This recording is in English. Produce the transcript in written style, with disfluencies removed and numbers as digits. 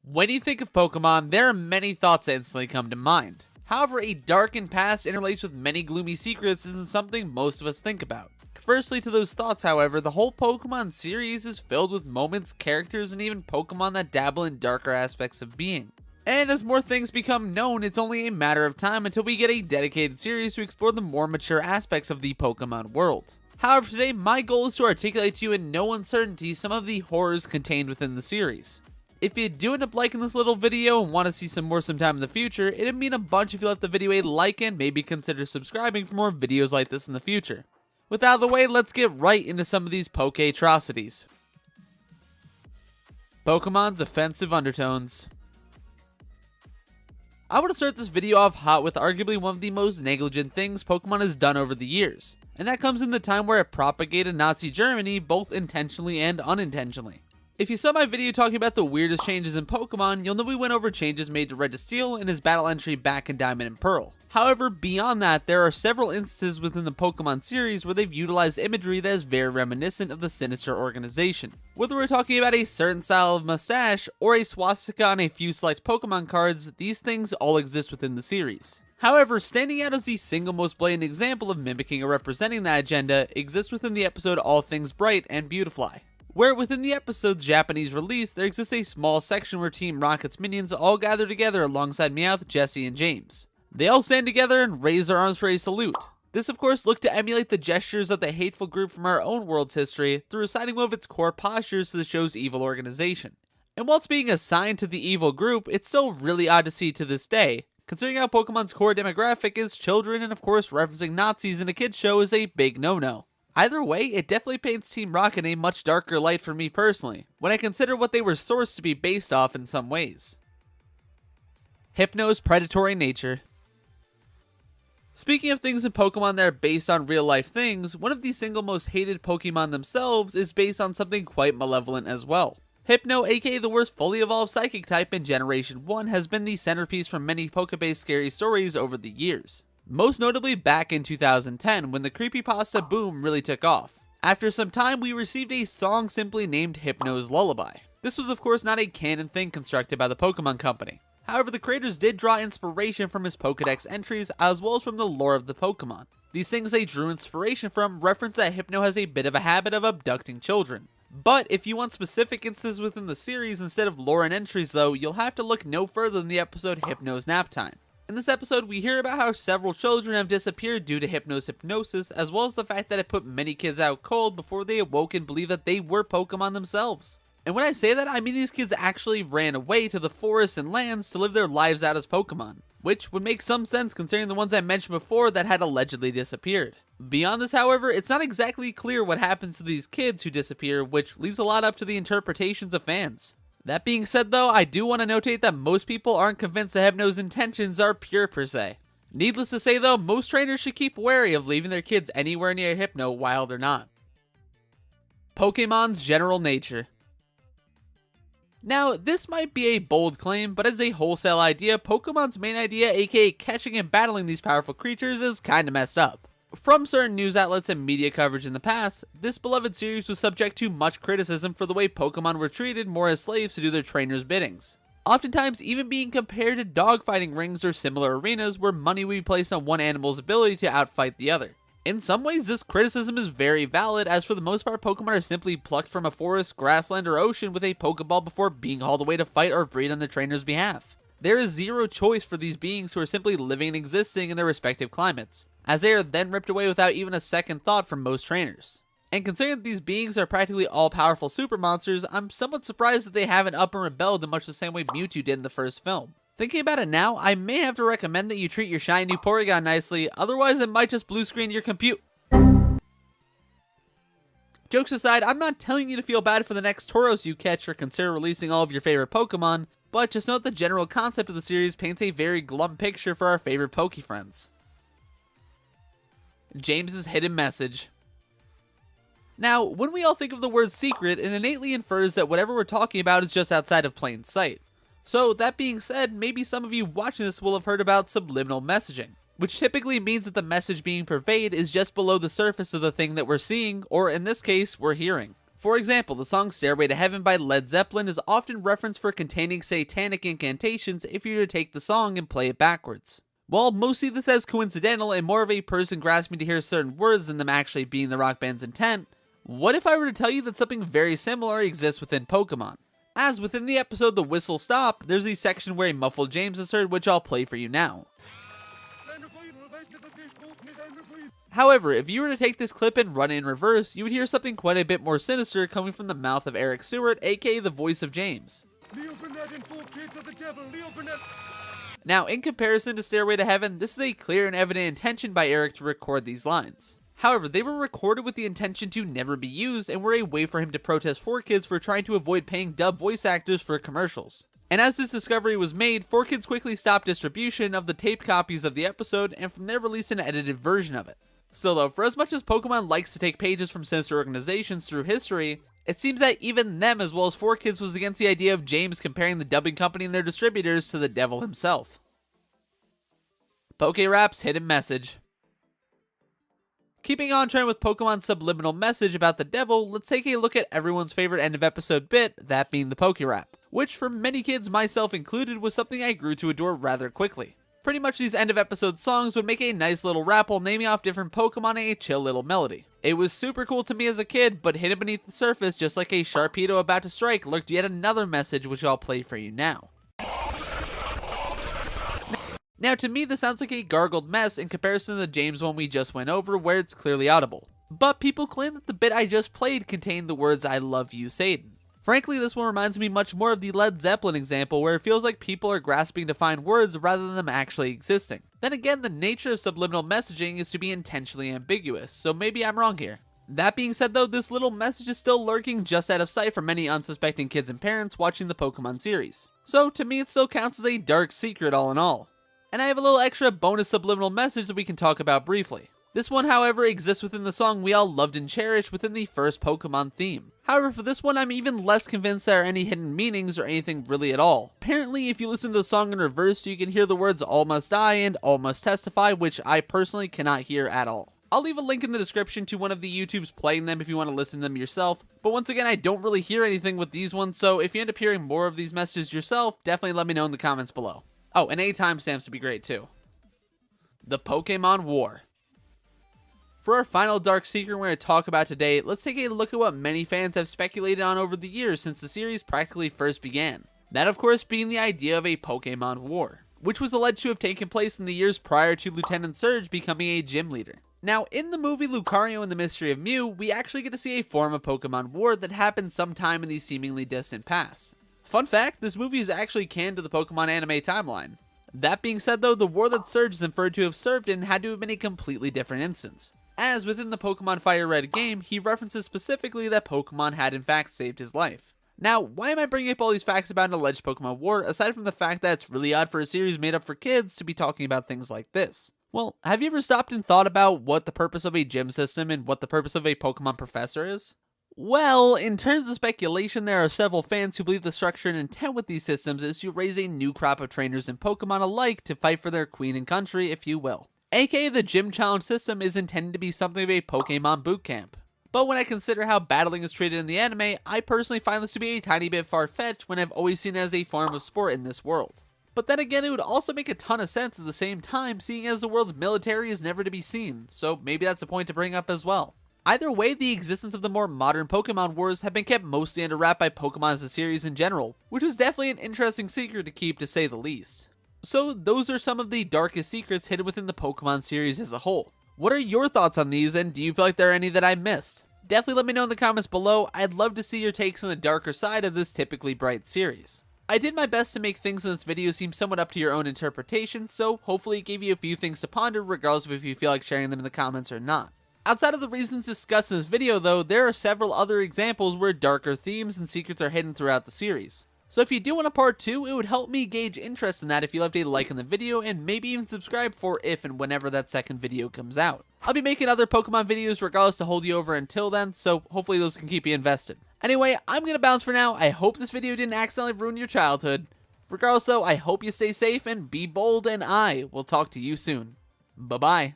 When you think of Pokemon, there are many thoughts that instantly come to mind. However, a darkened past interlaced with many gloomy secrets isn't something most of us think about. Conversely to those thoughts, however, the whole Pokemon series is filled with moments, characters, and even Pokemon that dabble in darker aspects of being. And as more things become known, it's only a matter of time until we get a dedicated series to explore the more mature aspects of the Pokemon world. However, today my goal is to articulate to you in no uncertainty some of the horrors contained within the series. If you do end up liking this little video and want to see some more sometime in the future, it'd mean a bunch if you left the video a like and maybe consider subscribing for more videos like this in the future. With that out of the way, let's get right into some of these Poke-atrocities. Pokemon's offensive undertones. I want to start this video off hot with arguably one of the most negligent things Pokemon has done over the years, and that comes in the time where it propagated Nazi Germany both intentionally and unintentionally. If you saw my video talking about the weirdest changes in Pokemon, you'll know we went over changes made to Registeel in his battle entry back in Diamond and Pearl. However, beyond that, there are several instances within the Pokemon series where they've utilized imagery that is very reminiscent of the sinister organization. Whether we're talking about a certain style of mustache or a swastika on a few select Pokemon cards, these things all exist within the series. However, standing out as the single most blatant example of mimicking or representing that agenda exists within the episode All Things Bright and Beautifly, where within the episode's Japanese release, there exists a small section where Team Rocket's minions all gather together alongside Meowth, Jessie, and James. They all stand together and raise their arms for a salute. This of course looked to emulate the gestures of the hateful group from our own world's history through reciting one of its core postures to the show's evil organization. And while it's being assigned to the evil group, it's still really odd to see to this day, considering how Pokemon's core demographic is children, and of course referencing Nazis in a kid's show is a big no-no. Either way, it definitely paints Team Rocket in a much darker light for me personally, when I consider what they were sourced to be based off in some ways. Hypno's predatory nature. Speaking of things in Pokemon that are based on real life things, one of the single most hated Pokemon themselves is based on something quite malevolent as well. Hypno, aka the worst fully evolved psychic type in Generation 1, has been the centerpiece for many Poke-based scary stories over the years. Most notably back in 2010 when the creepypasta boom really took off. After some time, we received a song simply named Hypno's Lullaby. This was of course not a canon thing constructed by the Pokemon Company. However, the creators did draw inspiration from his Pokedex entries as well as from the lore of the Pokemon. These things they drew inspiration from reference that Hypno has a bit of a habit of abducting children. But if you want specific instances within the series instead of lore and entries though, you'll have to look no further than the episode Hypno's Naptime. In this episode, we hear about how several children have disappeared due to Hypno's hypnosis, as well as the fact that it put many kids out cold before they awoke and believed that they were Pokemon themselves. And when I say that, I mean these kids actually ran away to the forests and lands to live their lives out as Pokemon, which would make some sense considering the ones I mentioned before that had allegedly disappeared. Beyond this, however, it's not exactly clear what happens to these kids who disappear, which leaves a lot up to the interpretations of fans. That being said though, I do want to notate that most people aren't convinced that Hypno's intentions are pure per se. Needless to say though, most trainers should keep wary of leaving their kids anywhere near Hypno while they're not. Pokemon's general nature. Now, this might be a bold claim, but as a wholesale idea, Pokemon's main idea, aka catching and battling these powerful creatures, is kinda messed up. From certain news outlets and media coverage in the past, this beloved series was subject to much criticism for the way Pokemon were treated more as slaves to do their trainers' biddings. Oftentimes even being compared to dogfighting rings or similar arenas where money would be placed on one animal's ability to outfight the other. In some ways, this criticism is very valid, as for the most part, Pokemon are simply plucked from a forest, grassland, or ocean with a Pokeball before being hauled away to fight or breed on the trainer's behalf. There is zero choice for these beings who are simply living and existing in their respective climates, as they are then ripped away without even a second thought from most trainers. And considering that these beings are practically all-powerful super monsters, I'm somewhat surprised that they haven't up and rebelled in much the same way Mewtwo did in the first film. Thinking about it now, I may have to recommend that you treat your shiny new Porygon nicely, otherwise it might just blue screen your compute. Jokes aside, I'm not telling you to feel bad for the next Tauros you catch or consider releasing all of your favorite Pokemon, but just note the general concept of the series paints a very glum picture for our favorite Poke friends. James's hidden message. Now, when we all think of the word secret, it innately infers that whatever we're talking about is just outside of plain sight. So, that being said, maybe some of you watching this will have heard about subliminal messaging, which typically means that the message being purveyed is just below the surface of the thing that we're seeing, or in this case, we're hearing. For example, the song Stairway to Heaven by Led Zeppelin is often referenced for containing satanic incantations if you were to take the song and play it backwards. While most see this as coincidental and more of a person grasping to hear certain words than them actually being the rock band's intent, what if I were to tell you that something very similar exists within Pokemon? As within the episode The Whistle Stop, there's a section where a muffled James is heard, which I'll play for you now. However, if you were to take this clip and run it in reverse, you would hear something quite a bit more sinister coming from the mouth of Eric Seward, aka the voice of James. Leo Burnett and 4 kids of the devil, Leo Burnett. Now, in comparison to Stairway to Heaven, this is a clear and evident intention by Eric to record these lines. However, they were recorded with the intention to never be used and were a way for him to protest 4Kids for trying to avoid paying dub voice actors for commercials. And as this discovery was made, 4Kids quickly stopped distribution of the taped copies of the episode and from there released an edited version of it. Still though, for as much as Pokemon likes to take pages from sinister organizations through history, it seems that even them as well as 4Kids was against the idea of James comparing the dubbing company and their distributors to the devil himself. PokeRap's hidden message. Keeping on trend with Pokemon's subliminal message about the devil, let's take a look at everyone's favorite end of episode bit, that being the PokeRap, which for many kids, myself included, was something I grew to adore rather quickly. Pretty much these end of episode songs would make a nice little rap while naming off different Pokemon and a chill little melody. It was super cool to me as a kid, but hidden beneath the surface, just like a Sharpedo about to strike, lurked yet another message which I'll play for you now. Now to me this sounds like a gargled mess in comparison to the James one we just went over where it's clearly audible. But people claim that the bit I just played contained the words "I love you, Satan." Frankly, this one reminds me much more of the Led Zeppelin example where it feels like people are grasping to find words rather than them actually existing. Then again, the nature of subliminal messaging is to be intentionally ambiguous, so maybe I'm wrong here. That being said though, this little message is still lurking just out of sight for many unsuspecting kids and parents watching the Pokemon series. So to me it still counts as a dark secret all in all. And I have a little extra bonus subliminal message that we can talk about briefly. This one, however, exists within the song we all loved and cherished within the first Pokemon theme. However, for this one, I'm even less convinced there are any hidden meanings or anything really at all. Apparently, if you listen to the song in reverse, you can hear the words "all must die" and "all must testify," which I personally cannot hear at all. I'll leave a link in the description to one of the YouTubes playing them if you want to listen to them yourself, but once again, I don't really hear anything with these ones, so if you end up hearing more of these messages yourself, definitely let me know in the comments below. Oh, and any timestamps would be great too. The Pokemon War. For our final dark secret we're going to talk about today, let's take a look at what many fans have speculated on over the years since the series practically first began. That of course being the idea of a Pokemon War, which was alleged to have taken place in the years prior to Lieutenant Surge becoming a gym leader. Now, in the movie Lucario and the Mystery of Mew, we actually get to see a form of Pokemon War that happened sometime in the seemingly distant past. Fun fact, this movie is actually canon to the Pokemon anime timeline. That being said though, the war that Surge is inferred to have served in had to have been a completely different instance. As within the Pokemon Fire Red game, he references specifically that Pokemon had in fact saved his life. Now, why am I bringing up all these facts about an alleged Pokemon War, aside from the fact that it's really odd for a series made up for kids to be talking about things like this? Well, have you ever stopped and thought about what the purpose of a gym system and what the purpose of a Pokemon professor is? Well, in terms of speculation, there are several fans who believe the structure and intent with these systems is to raise a new crop of trainers in Pokemon alike to fight for their queen and country, if you will. AKA the Gym Challenge system is intended to be something of a Pokemon boot camp. But when I consider how battling is treated in the anime, I personally find this to be a tiny bit far-fetched when I've always seen it as a form of sport in this world. But then again, it would also make a ton of sense at the same time, seeing as the world's military is never to be seen, so maybe that's a point to bring up as well. Either way, the existence of the more modern Pokemon Wars have been kept mostly under wrap by Pokemon as a series in general, which is definitely an interesting secret to keep to say the least. So those are some of the darkest secrets hidden within the Pokemon series as a whole. What are your thoughts on these, and do you feel like there are any that I missed? Definitely let me know in the comments below. I'd love to see your takes on the darker side of this typically bright series. I did my best to make things in this video seem somewhat up to your own interpretation, so hopefully it gave you a few things to ponder regardless of if you feel like sharing them in the comments or not. Outside of the reasons discussed in this video though, there are several other examples where darker themes and secrets are hidden throughout the series. So if you do want a part 2, it would help me gauge interest in that if you left a like on the video and maybe even subscribe for if and whenever that second video comes out. I'll be making other Pokemon videos regardless to hold you over until then, so hopefully those can keep you invested. Anyway, I'm gonna bounce for now. I hope this video didn't accidentally ruin your childhood. Regardless though, I hope you stay safe and be bold, and I will talk to you soon. Bye bye.